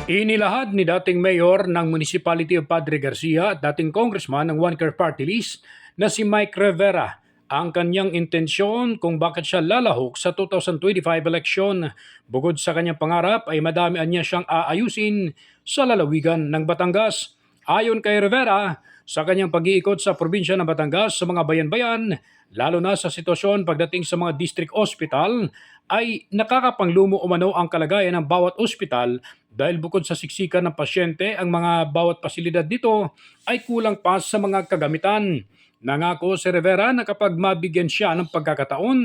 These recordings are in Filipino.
Inilahad ni dating mayor ng Municipality of Padre Garcia at dating congressman ng One Car Party List na si Mike Rivera ang kanyang intensyon kung bakit siya lalahok sa 2025 election. Bukod sa kanyang pangarap ay madamian niya siyang aayusin sa lalawigan ng Batangas. Ayon kay Rivera, sa kanyang pag-iikot sa probinsya ng Batangas sa mga bayan-bayan, lalo na sa sitwasyon pagdating sa mga district hospital, ay nakakapanglumo umano ang kalagayan ng bawat ospital dahil bukod sa siksikan ng pasyente, ang mga bawat pasilidad dito ay kulang pa sa mga kagamitan. Nangako si Rivera na kapag mabigyan siya ng pagkakataon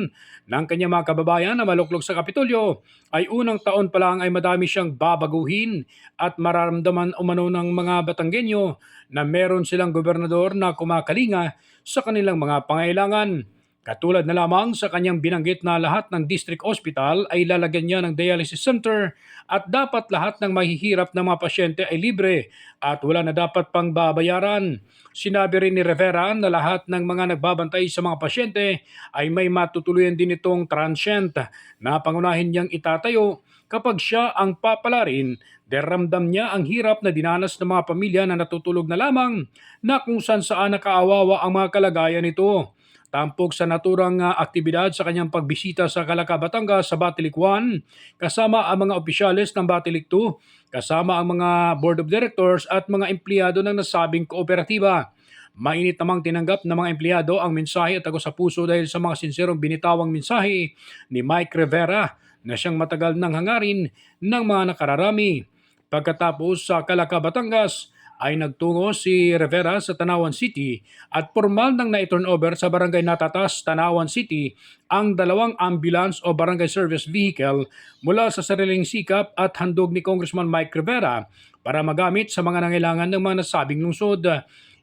ng kanyang mga kababayan na maluklog sa Kapitolyo, ay unang taon pa lang ay madami siyang babaguhin at mararamdaman umano ng mga Batanggenyo na meron silang gobernador na kumakalinga sa kanilang mga pangailangan. Katulad na lamang sa kanyang binanggit na lahat ng district hospital ay lalagyan niya ng dialysis center at dapat lahat ng mahihirap na mga pasyente ay libre at wala na dapat pang babayaran. Sinabi rin ni Rivera na lahat ng mga nagbabantay sa mga pasyente ay may matutuluyan din itong transient na pangunahin niyang itatayo kapag siya ang papalarin dahil ramdam niya ang hirap na dinanas ng mga pamilya na natutulog na lamang na kung saan nakaawawa ang mga kalagayan nito. Tampok sa naturang aktibidad sa kanyang pagbisita sa Calaca, Batangas sa Batilik 1, kasama ang mga opisyales ng Batilik 2, kasama ang mga board of directors at mga empleyado ng nasabing kooperatiba. Mainit namang tinanggap ng mga empleyado ang mensahe at tago sa puso dahil sa mga sinserong binitawang mensahe ni Mike Rivera na siyang matagal nang hangarin ng mga nakararami. Pagkatapos sa Calaca, Batangas, ay nagtungo si Rivera sa Tanawan City at formal nang na-turnover sa Barangay Natatas, Tanawan City ang dalawang ambulance o barangay service vehicle mula sa sariling sikap at handog ni Congressman Mike Rivera para magamit sa mga nangailangan ng mga nasabing lungsod.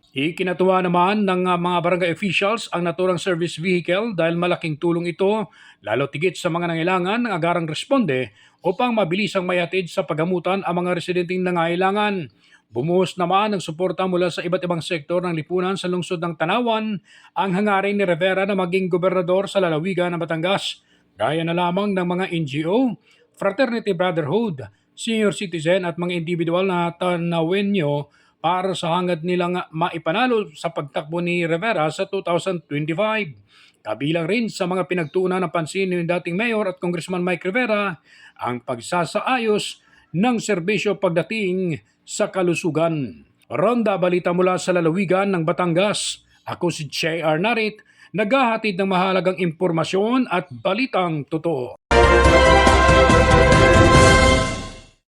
Ikinatuwa naman ng mga barangay officials ang naturang service vehicle dahil malaking tulong ito lalo tigit sa mga nangailangan ng agarang responde upang mabilisang mayatid sa paggamutan ang mga residenteng nangailangan. Bumuhos naman ng suporta mula sa iba't ibang sektor ng lipunan sa lungsod ng Tanawan ang hangarin ni Rivera na maging gobernador sa lalawigan ng Batangas, gaya na lamang ng mga NGO, Fraternity Brotherhood, senior citizen at mga individual na Tanawenyo para sa hangad nilang maipanalo sa pagtakbo ni Rivera sa 2025. Kabilang rin sa mga pinagtuunan ng pansin ni dating Mayor at Congressman Mike Rivera ang pagsasaayos ng serbisyo pagdating sa kalusugan. Ronda balita mula sa lalawigan ng Batangas. Ako si J.R. Narit, naghahatid ng mahalagang impormasyon at balitang totoo.